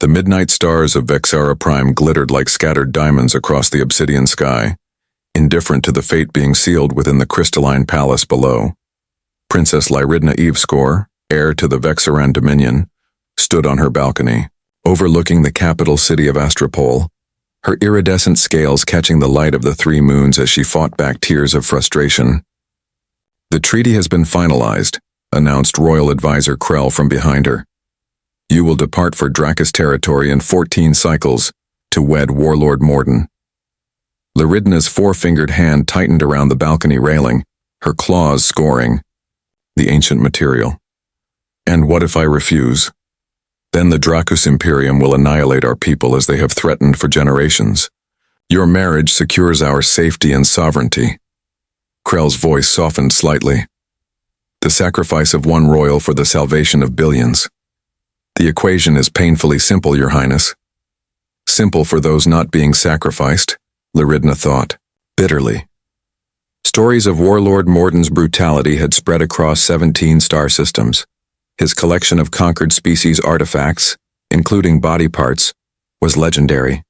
The midnight stars of Vexara Prime glittered like scattered diamonds across the obsidian sky, indifferent to the fate being sealed within the crystalline palace below. Princess Lyridna Eveskor, heir to the Vexaran dominion, stood on her balcony, overlooking the capital city of Astropol, her iridescent scales catching the light of the three moons as she fought back tears of frustration. "The treaty has been finalized," announced Royal Advisor Krell from behind her. "You will depart for Dracus territory in 14 cycles to wed Warlord Morden." Lyridna's four-fingered hand tightened around the balcony railing, her claws scoring the ancient material. "And what if I refuse? Then the Dracus Imperium will annihilate our people as they have threatened for generations. Your marriage secures our safety and sovereignty." Krell's voice softened slightly. "The sacrifice of one royal for the salvation of billions. The equation is painfully simple, Your Highness." Simple for those not being sacrificed, Lyridna thought, bitterly. Stories of Warlord Morden's brutality had spread across 17 star systems. His collection of conquered species artifacts, including body parts, was legendary.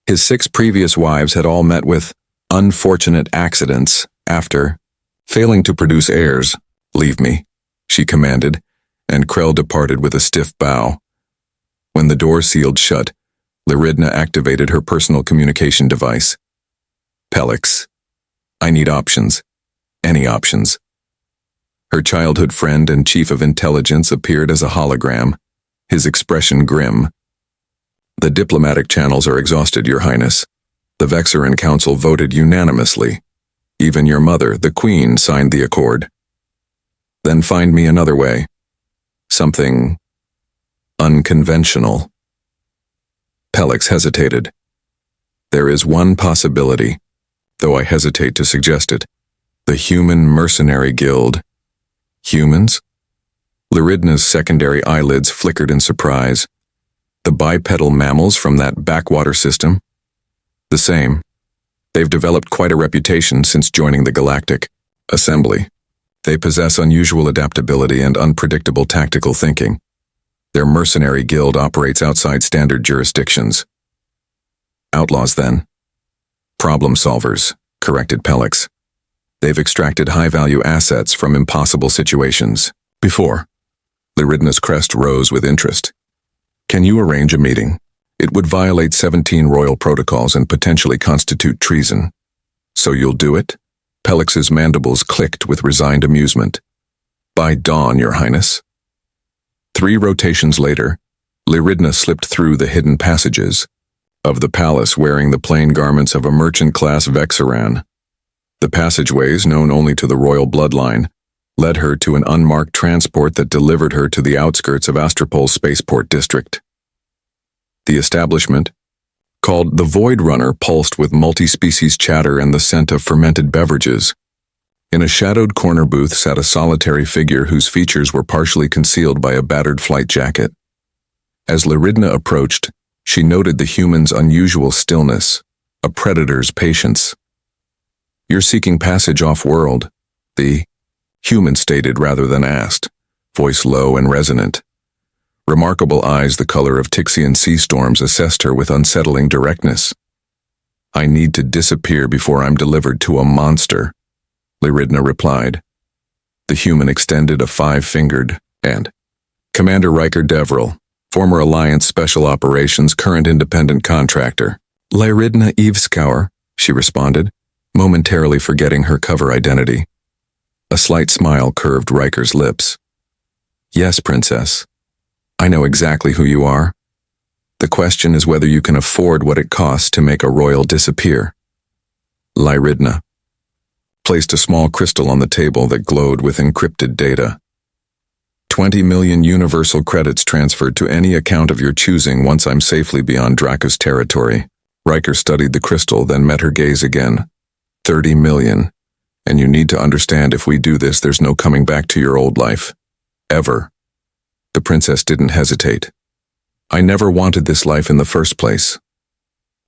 His 6 previous wives had all met with unfortunate accidents after failing to produce heirs. "Leave me," she commanded, and Krell departed with a stiff bow. When the door sealed shut, Lyridna activated her personal communication device. "Pelix, I need options. Any options." Her childhood friend and chief of intelligence appeared as a hologram, his expression grim. "The diplomatic channels are exhausted, Your Highness. The Vexaran Council voted unanimously. Even your mother, the Queen, signed the accord." "Then find me another way. Something unconventional." Pelix hesitated. "There is one possibility, though I hesitate to suggest it. The Human Mercenary Guild." "Humans?" Lyridna's secondary eyelids flickered in surprise. "The bipedal mammals from that backwater system?" "The same. They've developed quite a reputation since joining the Galactic Assembly. They possess unusual adaptability and unpredictable tactical thinking. Their mercenary guild operates outside standard jurisdictions." "Outlaws, then?" "Problem solvers," corrected Pelix. "They've extracted high-value assets from impossible situations before." Lyridna's crest rose with interest. "Can you arrange a meeting? It would violate 17 royal protocols and potentially constitute treason." "So you'll do it?" Pelix's mandibles clicked with resigned amusement. "By dawn, Your Highness." 3 rotations later, Lyridna slipped through the hidden passages of the palace wearing the plain garments of a merchant-class Vexaran. The passageways, known only to the royal bloodline, led her to an unmarked transport that delivered her to the outskirts of Astropol's spaceport district. The establishment, called the Void Runner, pulsed with multi-species chatter and the scent of fermented beverages. In a shadowed corner booth sat a solitary figure whose features were partially concealed by a battered flight jacket. As Lyridna approached, she noted the human's unusual stillness, a predator's patience. "You're seeking passage off-world," the human stated rather than asked, voice low and resonant. Remarkable eyes the color of Tixian sea storms assessed her with unsettling directness. "I need to disappear before I'm delivered to a monster," Lyridna replied. The human extended a 5-fingered hand. "Commander Riker Devril, former Alliance Special Operations, current independent contractor." "Lyridna Eveskor," she responded, momentarily forgetting her cover identity. A slight smile curved Riker's lips. "Yes, Princess. I know exactly who you are. The question is whether you can afford what it costs to make a royal disappear." Lyridna placed a small crystal on the table that glowed with encrypted data. 20 million universal credits transferred to any account of your choosing once I'm safely beyond Dracus territory. Riker studied the crystal, then met her gaze again. 30 million. And you need to understand, if we do this, there's no coming back to your old life. Ever. The princess didn't hesitate. "I never wanted this life in the first place."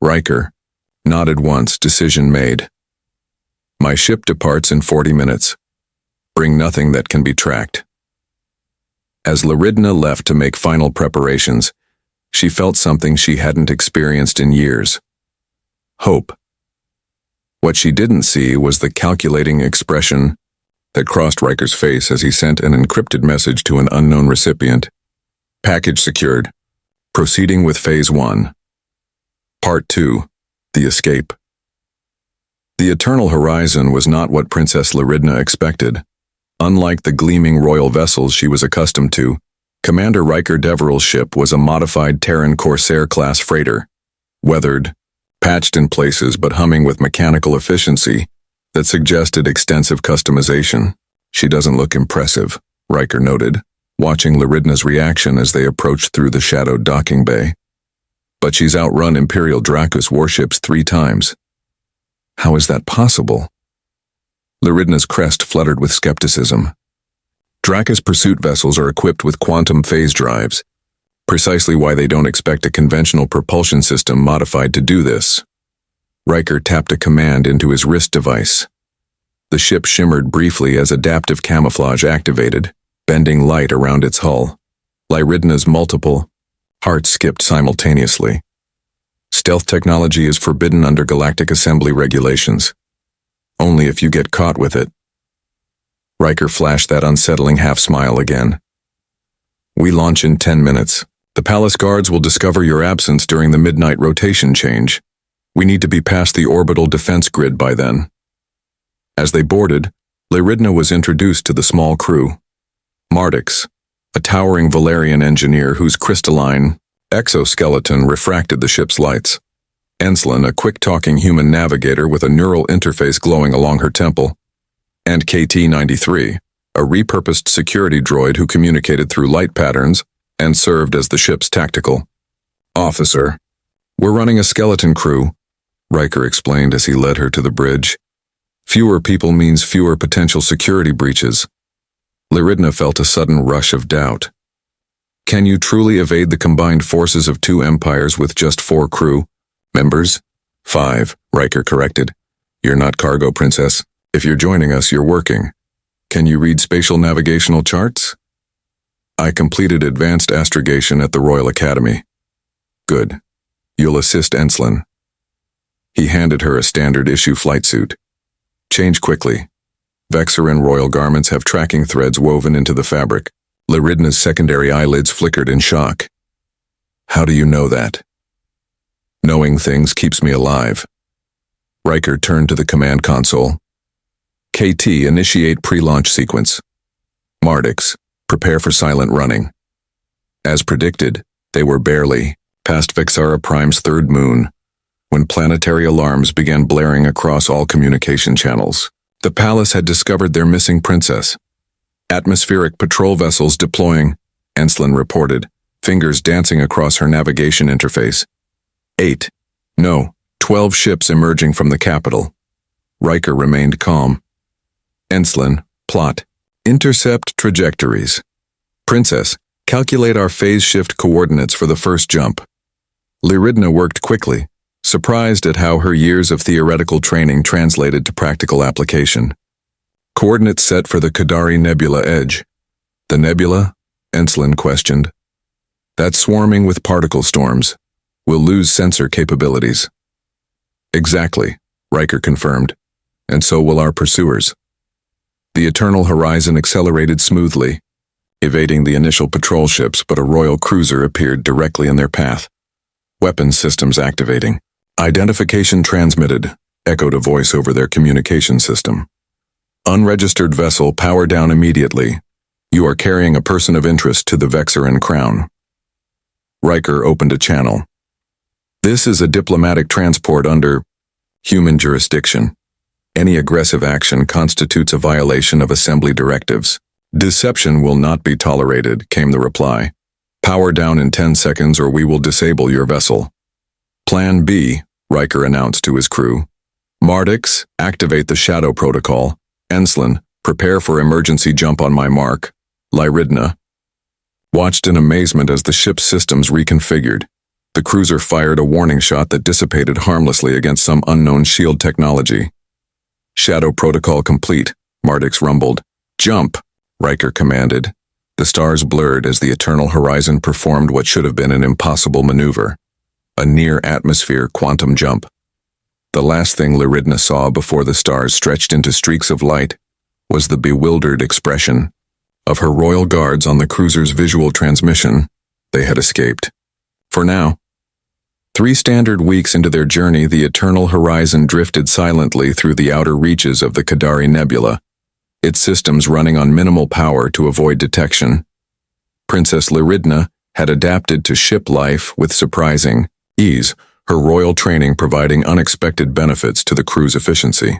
Riker nodded once, decision made. "My ship departs in 40 minutes. Bring nothing that can be tracked." As Lyridna left to make final preparations, She felt something she hadn't experienced in years. Hope. What she didn't see was the calculating expression that crossed Riker's face as he sent an encrypted message to an unknown recipient. Package secured. Proceeding with Phase 1. Part 2. The Escape. The Eternal Horizon was not what Princess Lyridna expected. Unlike the gleaming royal vessels she was accustomed to, Commander Riker Deverell's ship was a modified Terran Corsair-class freighter, weathered, patched in places but humming with mechanical efficiency that suggested extensive customization. She doesn't look impressive, Riker noted, watching Lyridna's reaction as they approached through the shadowed docking bay. But she's outrun Imperial Dracus warships 3 times. How is that possible? Lyridna's crest fluttered with skepticism. Dracus pursuit vessels are equipped with quantum phase drives, precisely why they don't expect a conventional propulsion system modified to do this. Riker tapped a command into his wrist device. The ship shimmered briefly as adaptive camouflage activated, bending light around its hull. Lyridna's multiple hearts skipped simultaneously. Stealth technology is forbidden under galactic assembly regulations. Only if you get caught with it. Riker flashed that unsettling half-smile again. We launch in 10 minutes. The palace guards will discover your absence during the midnight rotation change. We need to be past the orbital defense grid by then. As they boarded, Lyridna was introduced to the small crew. Mardix, a towering Valerian engineer whose crystalline exoskeleton refracted the ship's lights. Enslin, a quick-talking human navigator with a neural interface glowing along her temple. And KT-93, a repurposed security droid who communicated through light patterns and served as the ship's tactical officer. We're running a skeleton crew, Riker explained as he led her to the bridge. Fewer people means fewer potential security breaches. Lyridna felt a sudden rush of doubt. Can you truly evade the combined forces of 2 empires with just 4 crew members? 5, Riker corrected. You're not cargo, Princess. If you're joining us, you're working. Can you read spatial navigational charts? I completed advanced astrogation at the Royal Academy. Good. You'll assist Enslin. He handed her a standard-issue flight suit. Change quickly. Vexarin royal garments have tracking threads woven into the fabric. Lyridna's secondary eyelids flickered in shock. How do you know that? Knowing things keeps me alive. Riker turned to the command console. KT, initiate pre-launch sequence. Mardix, prepare for silent running. As predicted, they were barely past Vexara Prime's 3rd moon when planetary alarms began blaring across all communication channels. The palace had discovered their missing princess. Atmospheric patrol vessels deploying, Enslin reported, fingers dancing across her navigation interface. 8. No, 12 ships emerging from the capital. Riker remained calm. Enslin, plot. Intercept trajectories. Princess, calculate our phase shift coordinates for the first jump. Lyridna worked quickly, surprised at how her years of theoretical training translated to practical application. Coordinates set for the Kadari Nebula edge. The nebula? Enslin questioned. That's swarming with particle storms. We'll lose sensor capabilities. Exactly, Riker confirmed. And so will our pursuers. The Eternal Horizon accelerated smoothly, evading the initial patrol ships, but a royal cruiser appeared directly in their path. Weapons systems activating. Identification transmitted, echoed a voice over their communication system. Unregistered vessel, power down immediately. You are carrying a person of interest to the Vexaran crown. Riker opened a channel. This is a diplomatic transport under human jurisdiction. Any aggressive action constitutes a violation of assembly directives. Deception will not be tolerated, came the reply. Power down in 10 seconds or we will disable your vessel. Plan B, Riker announced to his crew. Mardix, activate the shadow protocol. Enslin, prepare for emergency jump on my mark. Lyridna watched in amazement as the ship's systems reconfigured. The cruiser fired a warning shot that dissipated harmlessly against some unknown shield technology. Shadow protocol complete, Mardix rumbled. Jump, Riker commanded. The stars blurred as the eternal horizon performed what should have been an impossible maneuver, a near-atmosphere quantum jump. The last thing Lyridna saw before the stars stretched into streaks of light was the bewildered expression of her royal guards on the cruiser's visual transmission. They had escaped. For now. 3 standard weeks into their journey, the eternal horizon drifted silently through the outer reaches of the Kadari Nebula, its systems running on minimal power to avoid detection. Princess Lyridna had adapted to ship life with surprising ease, her royal training providing unexpected benefits to the crew's efficiency.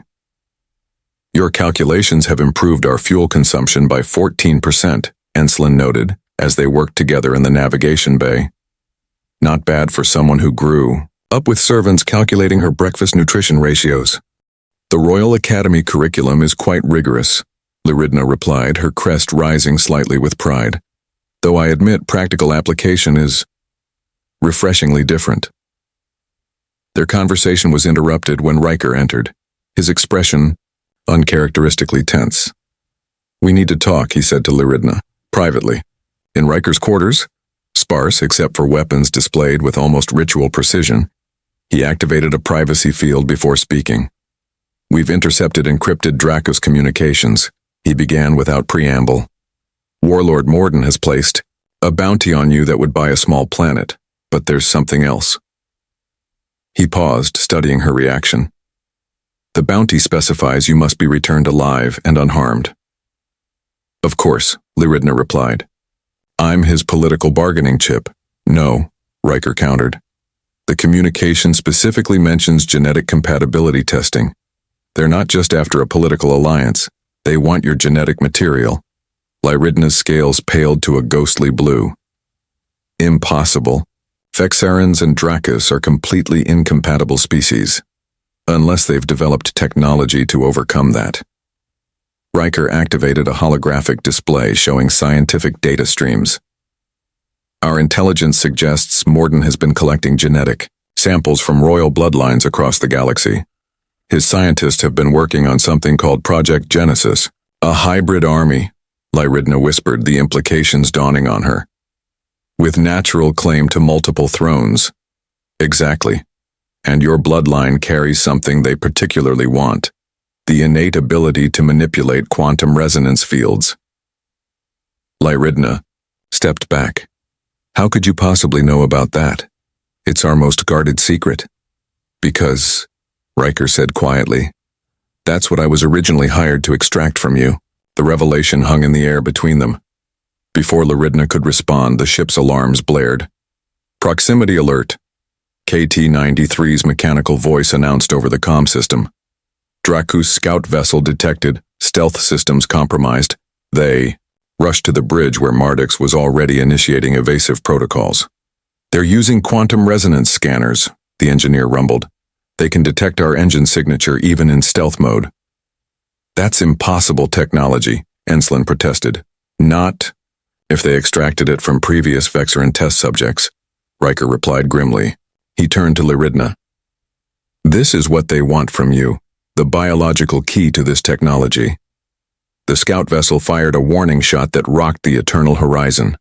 "Your calculations have improved our fuel consumption by 14%, Enslin noted, as they worked together in the navigation bay. "Not bad for someone who grew up with servants calculating her breakfast nutrition ratios. "The Royal Academy curriculum is quite rigorous," Lyridna replied, her crest rising slightly with pride. "Though I admit practical application is refreshingly different." Their conversation was interrupted when Riker entered, his expression uncharacteristically tense. "We need to talk," he said to Lyridna, privately. In Riker's quarters, sparse except for weapons displayed with almost ritual precision, he activated a privacy field before speaking. "We've intercepted encrypted Dracos communications," he began without preamble. "Warlord Morden has placed a bounty on you that would buy a small planet, but there's something else." He paused, studying her reaction. "The bounty specifies you must be returned alive and unharmed." "Of course," Lyridna replied. "I'm his political bargaining chip." "No," Riker countered. "The communication specifically mentions genetic compatibility testing. They're not just after a political alliance. They want your genetic material." Lyridna's scales paled to a ghostly blue. "Impossible. Vexarans and Dracos are completely incompatible species, unless they've developed technology to overcome that." Riker activated a holographic display showing scientific data streams. "Our intelligence suggests Morden has been collecting genetic samples from royal bloodlines across the galaxy. His scientists have been working on something called Project Genesis, a hybrid army," Lyridna whispered, the implications dawning on her. "With natural claim to multiple thrones." "Exactly. And your bloodline carries something they particularly want. The innate ability to manipulate quantum resonance fields." Lyridna stepped back. "How could you possibly know about that? It's our most guarded secret." "Because," Riker said quietly, "that's what I was originally hired to extract from you." The revelation hung in the air between them. Before Lyridna could respond, the ship's alarms blared. "Proximity alert," KT-93's mechanical voice announced over the comm system. "Dracus scout vessel detected, stealth systems compromised." They rushed to the bridge where Mardix was already initiating evasive protocols. "They're using quantum resonance scanners," the engineer rumbled. "They can detect our engine signature even in stealth mode." "That's impossible technology," Enslin protested. "Not if they extracted it from previous Vexaran test subjects," Riker replied grimly. He turned to Lyridna. "This is what they want from you, the biological key to this technology." The scout vessel fired a warning shot that rocked the eternal horizon.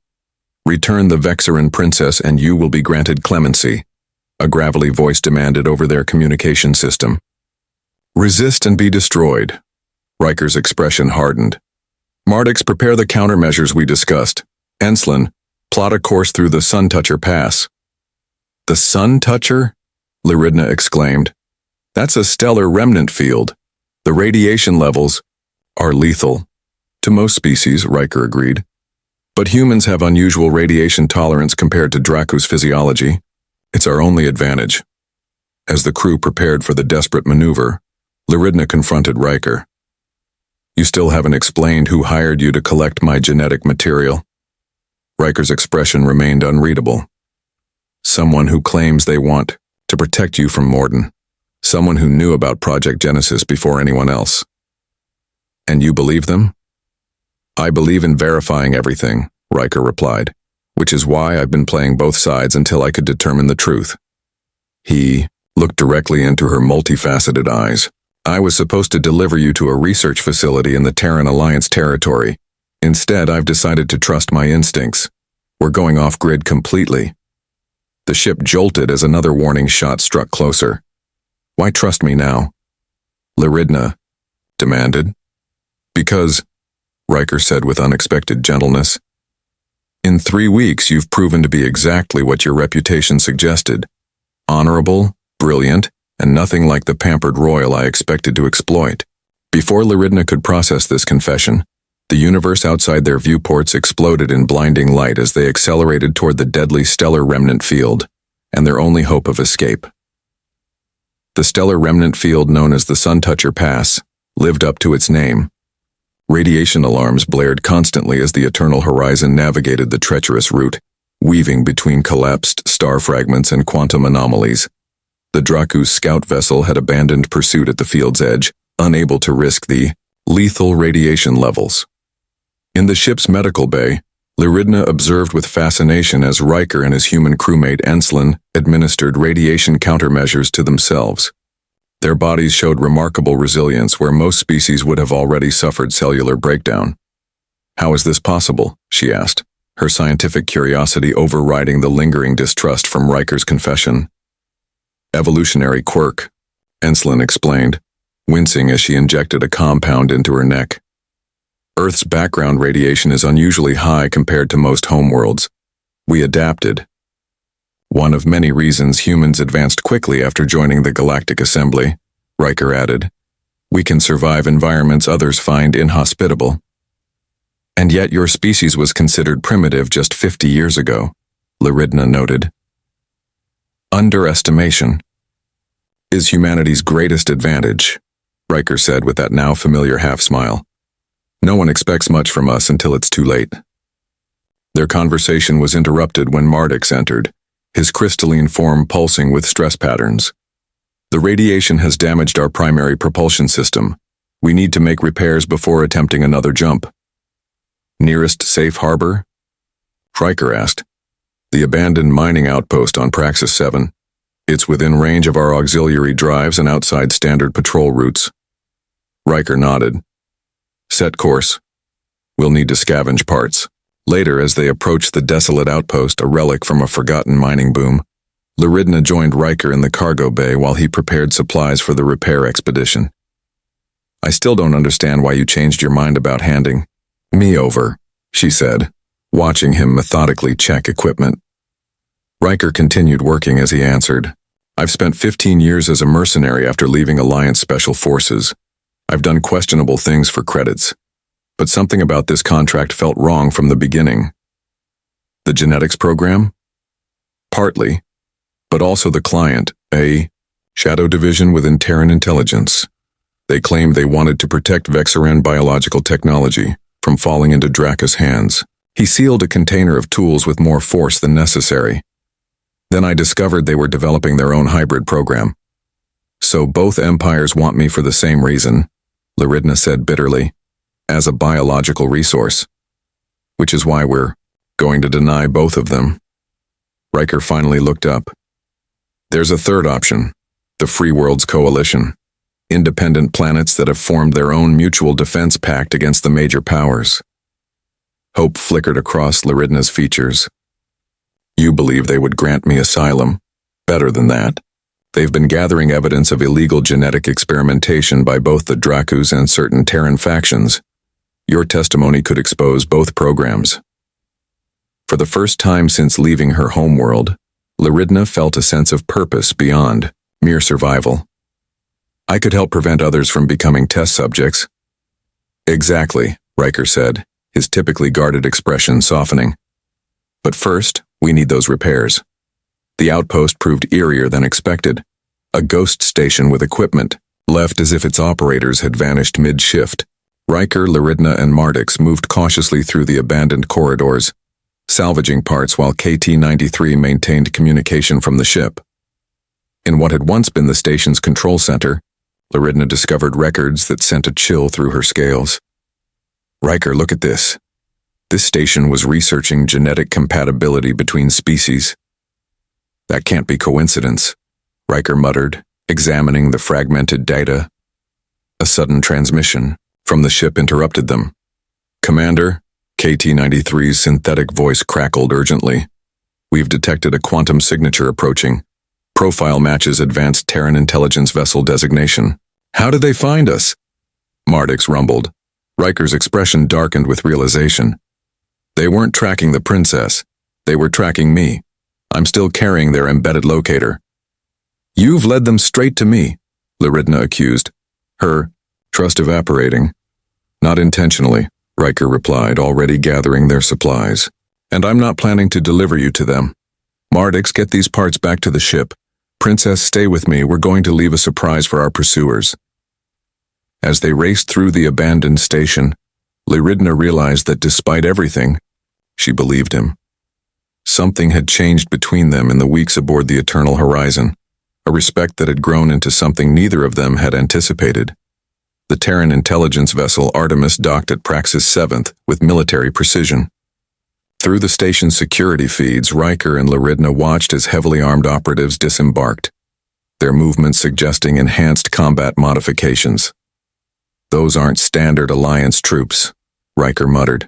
"Return the Vexaran princess and you will be granted clemency," a gravelly voice demanded over their communication system. "Resist and be destroyed." Riker's expression hardened. "Mardix, prepare the countermeasures we discussed. Enslin, plot a course through the Sun Toucher Pass." "The Sun Toucher?" Lyridna exclaimed. "That's a stellar remnant field. The radiation levels are lethal." "To most species," Riker agreed. "But humans have unusual radiation tolerance compared to Dracus physiology. It's our only advantage." As the crew prepared for the desperate maneuver, Lyridna confronted Riker. "You still haven't explained who hired you to collect my genetic material." Riker's expression remained unreadable. "Someone who claims they want to protect you from Morden. Someone who knew about Project Genesis before anyone else." "And you believe them?" "I believe in verifying everything," Riker replied, "which is why I've been playing both sides until I could determine the truth." He looked directly into her multifaceted eyes. "I was supposed to deliver you to a research facility in the Terran Alliance territory. Instead, I've decided to trust my instincts. We're going off-grid completely. The ship jolted as another warning shot struck closer. Why trust me now? Lyridna demanded. Because, Riker said with unexpected gentleness, in 3 weeks you've proven to be exactly what your reputation suggested. Honorable, brilliant, and nothing like the pampered royal I expected to exploit. Before Lyridna could process this confession, the universe outside their viewports exploded in blinding light as they accelerated toward the deadly stellar remnant field, and their only hope of escape. The stellar remnant field known as the Sun-Toucher Pass lived up to its name. Radiation alarms blared constantly as the Eternal Horizon navigated the treacherous route, weaving between collapsed star fragments and quantum anomalies. The Draku's scout vessel had abandoned pursuit at the field's edge, unable to risk the lethal radiation levels. In the ship's medical bay, Lyridna observed with fascination as Riker and his human crewmate Enslin administered radiation countermeasures to themselves. Their bodies showed remarkable resilience where most species would have already suffered cellular breakdown. How is this possible? She asked, her scientific curiosity overriding the lingering distrust from Riker's confession. Evolutionary quirk, Enslin explained, wincing as she injected a compound into her neck. Earth's background radiation is unusually high compared to most homeworlds. We adapted. One of many reasons humans advanced quickly after joining the Galactic Assembly, Riker added. We can survive environments others find inhospitable. And yet your species was considered primitive just 50 years ago, Lyridna noted. Underestimation is humanity's greatest advantage, Riker said with that now familiar half-smile. No one expects much from us until it's too late. Their conversation was interrupted when Mardix entered, his crystalline form pulsing with stress patterns. The radiation has damaged our primary propulsion system. We need to make repairs before attempting another jump. Nearest safe harbor? Riker asked. The abandoned mining outpost on Praxis 7. It's within range of our auxiliary drives and outside standard patrol routes. Riker nodded. Set course. We'll need to scavenge parts. Later, as they approached the desolate outpost, a relic from a forgotten mining boom, Lyridna joined Riker in the cargo bay while he prepared supplies for the repair expedition. I still don't understand why you changed your mind about handing me over, she said, watching him methodically check equipment. Riker continued working as he answered. I've spent 15 years as a mercenary after leaving Alliance Special Forces. I've done questionable things for credits, but something about this contract felt wrong from the beginning. The genetics program? Partly, but also the client, a shadow division within Terran intelligence. They claimed they wanted to protect Vexaran biological technology from falling into Draka's hands. He sealed a container of tools with more force than necessary. Then I discovered they were developing their own hybrid program. So both empires want me for the same reason, Lyridna said bitterly, as a biological resource. Which is why we're going to deny both of them. Riker finally looked up. There's a third option, the Free Worlds Coalition. Independent planets that have formed their own mutual defense pact against the major powers. Hope flickered across Lyridna's features. You believe they would grant me asylum? Better than that. They've been gathering evidence of illegal genetic experimentation by both the Drakus and certain Terran factions. Your testimony could expose both programs. For the first time since leaving her homeworld, Lyridna felt a sense of purpose beyond mere survival. I could help prevent others from becoming test subjects. Exactly, Riker said, his typically guarded expression softening. But first, we need those repairs. The outpost proved eerier than expected. A ghost station with equipment, left as if its operators had vanished mid-shift. Riker, Lyridna, and Mardix moved cautiously through the abandoned corridors, salvaging parts while KT-93 maintained communication from the ship. In what had once been the station's control center, Lyridna discovered records that sent a chill through her scales. Riker, look at this. This station was researching genetic compatibility between species. That can't be coincidence, Riker muttered, examining the fragmented data. A sudden transmission from the ship interrupted them. Commander, KT-93's synthetic voice crackled urgently. We've detected a quantum signature approaching. Profile matches advanced Terran intelligence vessel designation. How did they find us? Mardix rumbled. Riker's expression darkened with realization. They weren't tracking the princess. They were tracking me. I'm still carrying their embedded locator. You've led them straight to me, Lyridna accused. Her trust evaporating. Not intentionally, Riker replied, already gathering their supplies. And I'm not planning to deliver you to them. Mardix, get these parts back to the ship. Princess, stay with me. We're going to leave a surprise for our pursuers. As they raced through the abandoned station, Lyridna realized that despite everything, she believed him. Something had changed between them in the weeks aboard the Eternal Horizon, a respect that had grown into something neither of them had anticipated. The Terran intelligence vessel Artemis docked at Praxis 7th with military precision. Through the station's security feeds, Riker and Lyridna watched as heavily armed operatives disembarked, their movements suggesting enhanced combat modifications. Those aren't standard Alliance troops, Riker muttered.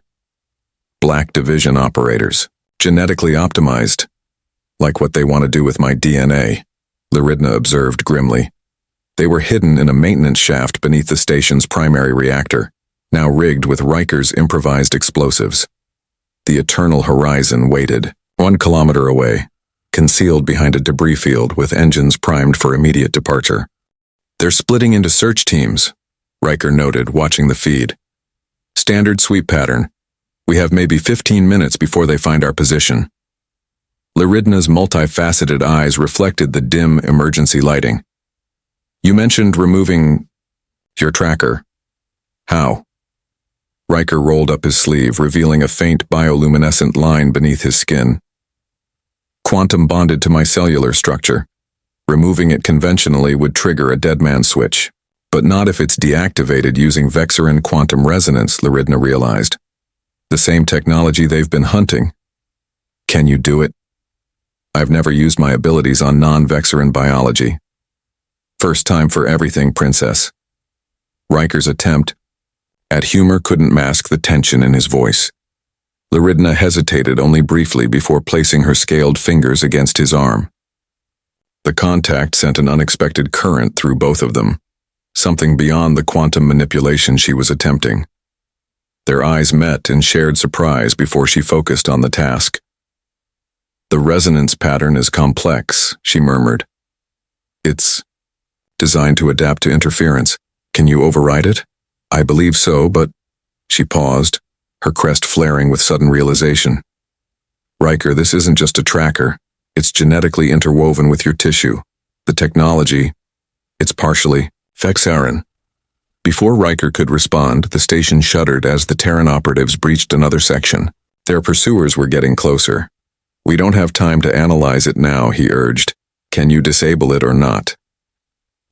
Black Division operators, genetically optimized. Like what they want to do with my DNA, Lyridna observed grimly. They were hidden in a maintenance shaft beneath the station's primary reactor, now rigged with Riker's improvised explosives. The Eternal Horizon waited, 1 kilometer away, concealed behind a debris field with engines primed for immediate departure. They're splitting into search teams, Riker noted, watching the feed. Standard sweep pattern. We have maybe 15 minutes before they find our position. Lyridna's multifaceted eyes reflected the dim emergency lighting. You mentioned removing your tracker. How? Riker rolled up his sleeve, revealing a faint bioluminescent line beneath his skin. Quantum bonded to my cellular structure. Removing it conventionally would trigger a dead man switch, but not if it's deactivated using Vexerin quantum resonance, Lyridna realized. The same technology they've been hunting. Can you do it? I've never used my abilities on non-Vexerin biology. First time for everything, Princess. Riker's attempt at humor couldn't mask the tension in his voice. Lyridna hesitated only briefly before placing her scaled fingers against his arm. The contact sent an unexpected current through both of them, something beyond the quantum manipulation she was attempting. Their eyes met in shared surprise before she focused on the task. The resonance pattern is complex, she murmured. It's designed to adapt to interference. Can you override it? I believe so, but... She paused, her crest flaring with sudden realization. Riker, this isn't just a tracker. It's genetically interwoven with your tissue. The technology, it's partially Vexerin. Before Riker could respond, the station shuddered as the Terran operatives breached another section. Their pursuers were getting closer. We don't have time to analyze it now, he urged. Can you disable it or not?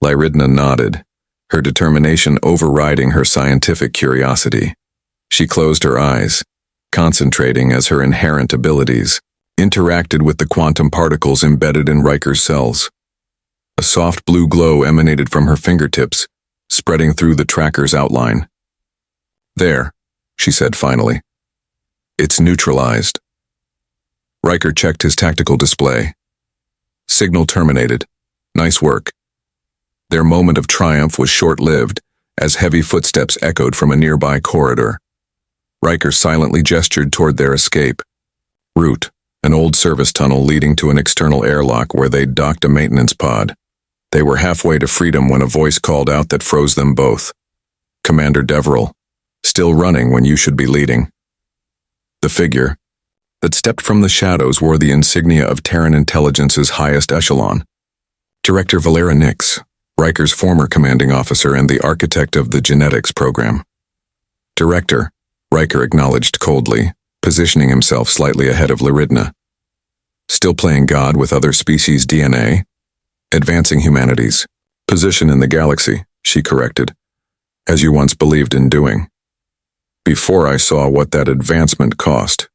Lyridna nodded, her determination overriding her scientific curiosity. She closed her eyes, concentrating as her inherent abilities interacted with the quantum particles embedded in Riker's cells. A soft blue glow emanated from her fingertips, spreading through the tracker's outline. There, she said finally. It's neutralized. Riker checked his tactical display. Signal terminated. Nice work. Their moment of triumph was short-lived, as heavy footsteps echoed from a nearby corridor. Riker silently gestured toward their escape route, an old service tunnel leading to an external airlock where they'd docked a maintenance pod. They were halfway to freedom when a voice called out that froze them both. Commander Deverill, still running when you should be leading. The figure that stepped from the shadows wore the insignia of Terran intelligence's highest echelon. Director Valera Nix, Riker's former commanding officer and the architect of the genetics program. Director, Riker acknowledged coldly, positioning himself slightly ahead of Lyridna. Still playing God with other species' DNA? Advancing humanity's position in the galaxy, she corrected, as you once believed in doing. Before I saw what that advancement cost.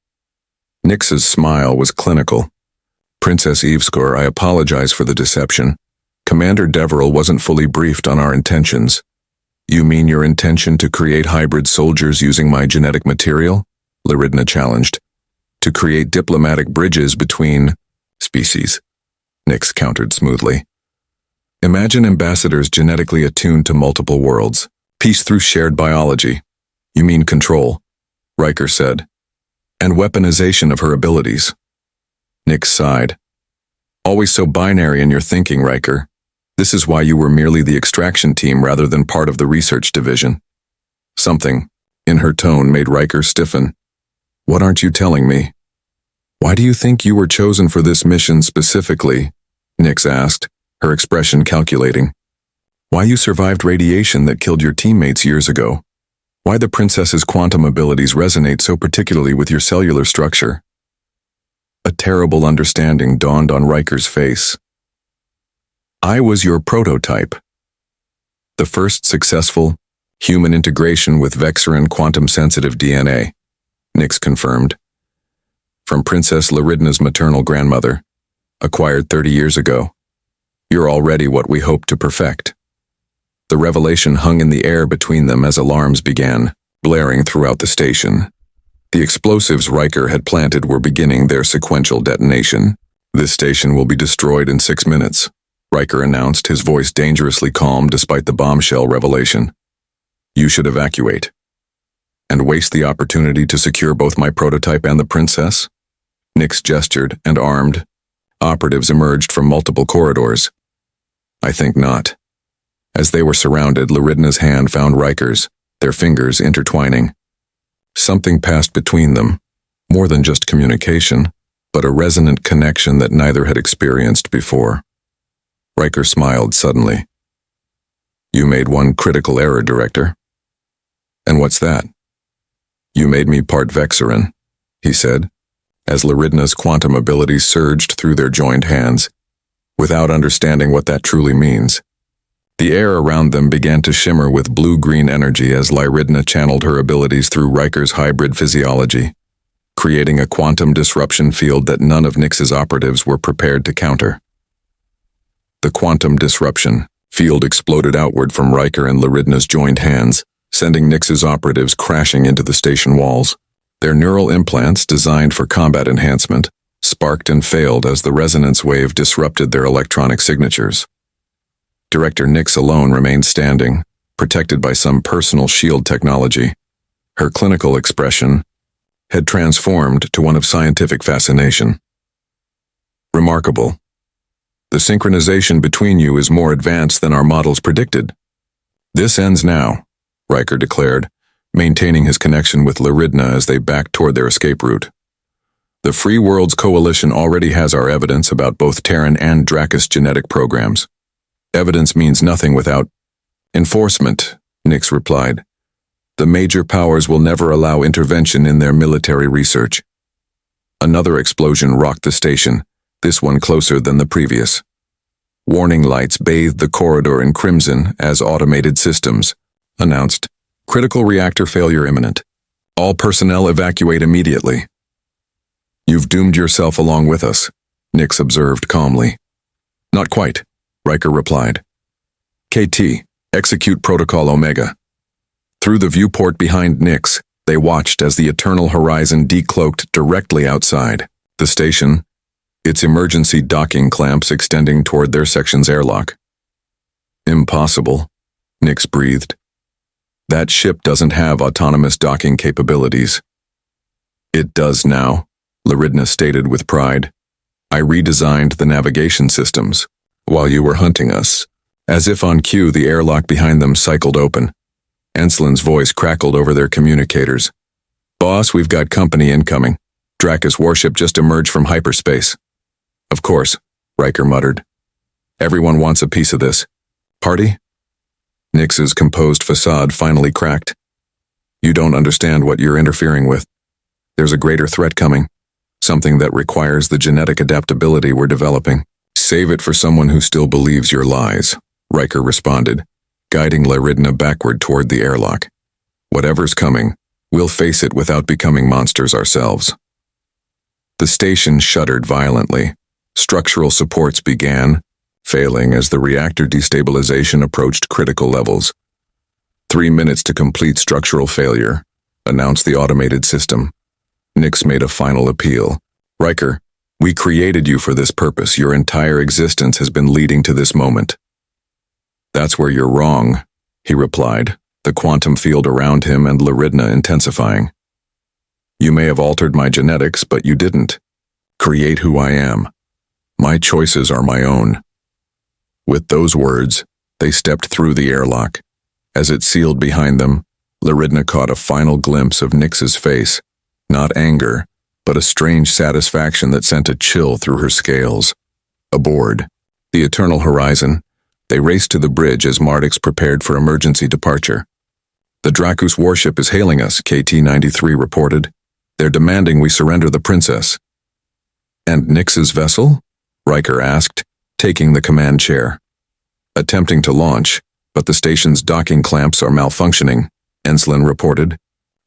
Nix's smile was clinical. Princess Eveskor, I apologize for the deception. Commander Deverill wasn't fully briefed on our intentions. You mean your intention to create hybrid soldiers using my genetic material? Lyridna challenged. To create diplomatic bridges between species, Nyx countered smoothly. Imagine ambassadors genetically attuned to multiple worlds. Peace through shared biology. You mean control, Riker said. And weaponization of her abilities. Nyx sighed. Always so binary in your thinking, Riker. This is why you were merely the extraction team rather than part of the research division. Something, in her tone, made Riker stiffen. What aren't you telling me? Why do you think you were chosen for this mission specifically? Nyx asked, her expression calculating. Why you survived radiation that killed your teammates years ago? Why the princess's quantum abilities resonate so particularly with your cellular structure? A terrible understanding dawned on Riker's face. I was your prototype. The first successful human integration with Vexaran quantum-sensitive DNA, Nyx confirmed. From Princess Lyridna's maternal grandmother, acquired 30 years ago. You're already what we hoped to perfect. The revelation hung in the air between them as alarms began, blaring throughout the station. The explosives Riker had planted were beginning their sequential detonation. This station will be destroyed in 6 minutes, Riker announced, his voice dangerously calm despite the bombshell revelation. You should evacuate. And waste the opportunity to secure both my prototype and the princess? Nyx gestured, and armed operatives emerged from multiple corridors. I think not. As they were surrounded, Lyridna's hand found Riker's, their fingers intertwining. Something passed between them, more than just communication, but a resonant connection that neither had experienced before. Riker smiled suddenly. You made one critical error, Director. And what's that? You made me part Vexaran, he said, as Lyridna's quantum abilities surged through their joined hands, without understanding what that truly means. The air around them began to shimmer with blue-green energy as Lyridna channeled her abilities through Riker's hybrid physiology, creating a quantum disruption field that none of Nyx's operatives were prepared to counter. The quantum disruption field exploded outward from Riker and Lyridna's joined hands, sending Nyx's operatives crashing into the station walls. Their neural implants, designed for combat enhancement, sparked and failed as the resonance wave disrupted their electronic signatures. Director Nyx alone remained standing, protected by some personal shield technology. Her clinical expression had transformed to one of scientific fascination. Remarkable. The synchronization between you is more advanced than our models predicted. This ends now, Riker declared, maintaining his connection with Lyridna as they backed toward their escape route. The Free Worlds Coalition already has our evidence about both Terran and Dracus genetic programs. Evidence means nothing without enforcement, Nyx replied. The major powers will never allow intervention in their military research. Another explosion rocked the station, this one closer than the previous. Warning lights bathed the corridor in crimson as automated systems announced, critical reactor failure imminent. All personnel evacuate immediately. You've doomed yourself along with us, Nyx observed calmly. Not quite, Riker replied. KT, execute Protocol Omega. Through the viewport behind Nyx, they watched as the eternal horizon decloaked directly outside the station, its emergency docking clamps extending toward their section's airlock. Impossible, Nyx breathed. That ship doesn't have autonomous docking capabilities. It does now, Lyridna stated with pride. I redesigned the navigation systems while you were hunting us. As if on cue, the airlock behind them cycled open. Enslin's voice crackled over their communicators. Boss, we've got company incoming. Dracus warship just emerged from hyperspace. Of course, Riker muttered. Everyone wants a piece of this. Party? Nyx's composed facade finally cracked. You don't understand what you're interfering with. There's a greater threat coming, something that requires the genetic adaptability we're developing. Save it for someone who still believes your lies, Riker responded, guiding Lyridna backward toward the airlock. Whatever's coming, we'll face it without becoming monsters ourselves. The station shuddered violently. Structural supports began, failing as the reactor destabilization approached critical levels. 3 minutes to complete structural failure, announced the automated system, Nix made a final appeal. Riker, we created you for this purpose. Your entire existence has been leading to this moment. That's where you're wrong, he replied, the quantum field around him and Lyridna intensifying. You may have altered my genetics, but you didn't create who I am. My choices are my own. With those words, they stepped through the airlock. As it sealed behind them, Lyridna caught a final glimpse of Nix's face, not anger, but a strange satisfaction that sent a chill through her scales. Aboard the Eternal Horizon, they raced to the bridge as Mardix prepared for emergency departure. The Dracus warship is hailing us, KT-93 reported. They're demanding we surrender the princess. And Nix's vessel? Riker asked, taking the command chair. Attempting to launch, but the station's docking clamps are malfunctioning, Enslin reported,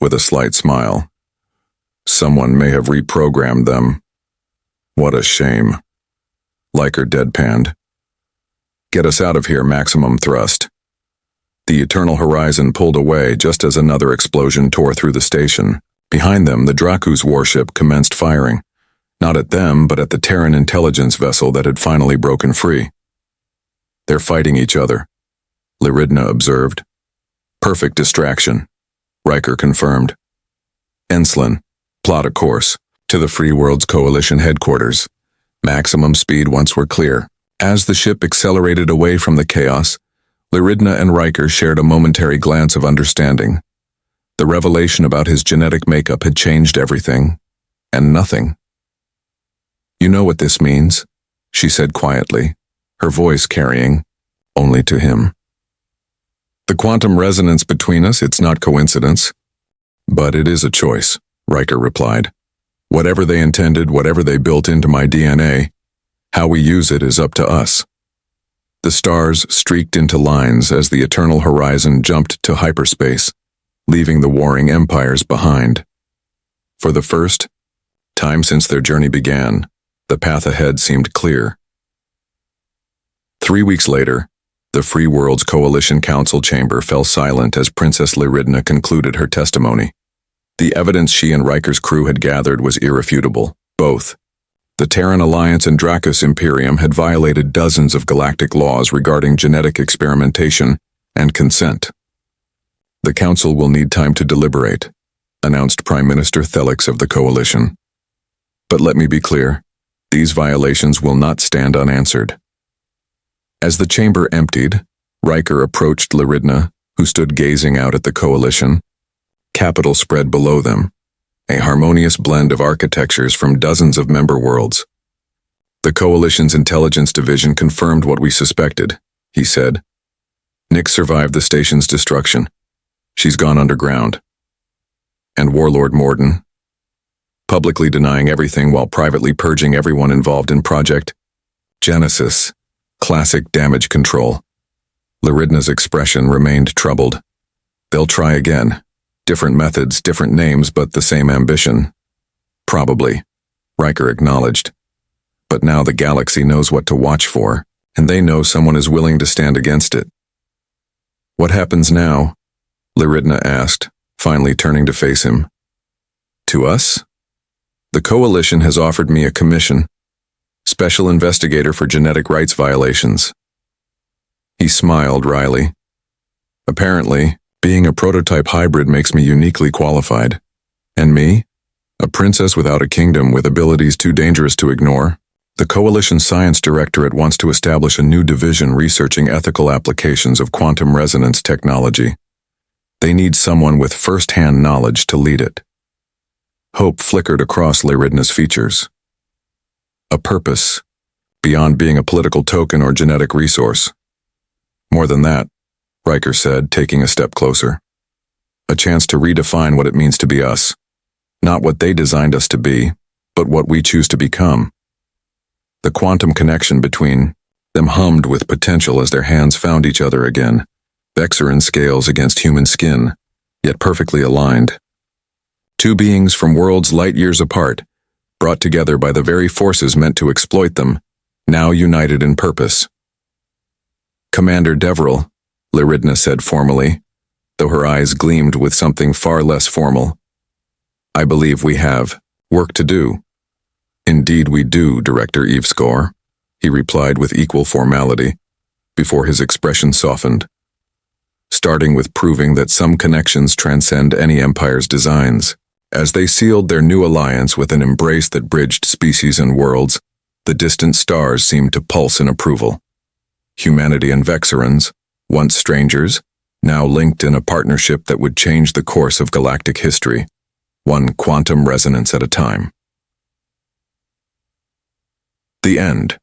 with a slight smile. Someone may have reprogrammed them. What a shame. Riker deadpanned. Get us out of here, maximum thrust. The Eternal Horizon pulled away just as another explosion tore through the station. Behind them, the Dracus warship commenced firing. Not at them, but at the Terran intelligence vessel that had finally broken free. They're fighting each other, Lyridna observed. Perfect distraction, Riker confirmed. Enslin, plot a course to the Free Worlds Coalition headquarters. Maximum speed once we're clear. As the ship accelerated away from the chaos, Lyridna and Riker shared a momentary glance of understanding. The revelation about his genetic makeup had changed everything, and nothing. You know what this means, she said quietly, her voice carrying only to him. The quantum resonance between us, it's not coincidence. But it is a choice, Riker replied. Whatever they intended, whatever they built into my DNA, how we use it is up to us. The stars streaked into lines as the Eternal Horizon jumped to hyperspace, leaving the warring empires behind. For the first time since their journey began, the path ahead seemed clear. 3 weeks later, the Free Worlds Coalition Council chamber fell silent as Princess Lyridna concluded her testimony. The evidence she and Riker's crew had gathered was irrefutable. Both the Terran Alliance and Dracus Imperium had violated dozens of galactic laws regarding genetic experimentation and consent. The Council will need time to deliberate, announced Prime Minister Thelix of the Coalition. But let me be clear. These violations will not stand unanswered. As the chamber emptied, Riker approached Lyridna, who stood gazing out at the Coalition. Capital spread below them, a harmonious blend of architectures from dozens of member worlds. The Coalition's intelligence division confirmed what we suspected, he said. Nix survived the station's destruction. She's gone underground. And Warlord Morden, publicly denying everything while privately purging everyone involved in Project Genesis, classic damage control. Lyridna's expression remained troubled. They'll try again. Different methods, different names, but the same ambition. Probably, Riker acknowledged. But now the galaxy knows what to watch for, and they know someone is willing to stand against it. What happens now? Lyridna asked, finally turning to face him. To us? The Coalition has offered me a commission, Special Investigator for Genetic Rights Violations. He smiled wryly. Apparently, being a prototype hybrid makes me uniquely qualified. And me? A princess without a kingdom with abilities too dangerous to ignore? The Coalition Science Directorate wants to establish a new division researching ethical applications of quantum resonance technology. They need someone with first-hand knowledge to lead it. Hope flickered across Lyridna's features. A purpose, beyond being a political token or genetic resource. More than that, Riker said, taking a step closer. A chance to redefine what it means to be us. Not what they designed us to be, but what we choose to become. The quantum connection between them hummed with potential as their hands found each other again, Vexeran scales against human skin, yet perfectly aligned. Two beings from worlds light years apart, brought together by the very forces meant to exploit them, now united in purpose. Commander Deverell, Lyridna said formally, though her eyes gleamed with something far less formal. I believe we have work to do. Indeed we do, Director Evescore, he replied with equal formality, before his expression softened, starting with proving that some connections transcend any empire's designs. As they sealed their new alliance with an embrace that bridged species and worlds, the distant stars seemed to pulse in approval. Humanity and Vexerans, once strangers, now linked in a partnership that would change the course of galactic history, one quantum resonance at a time. The end.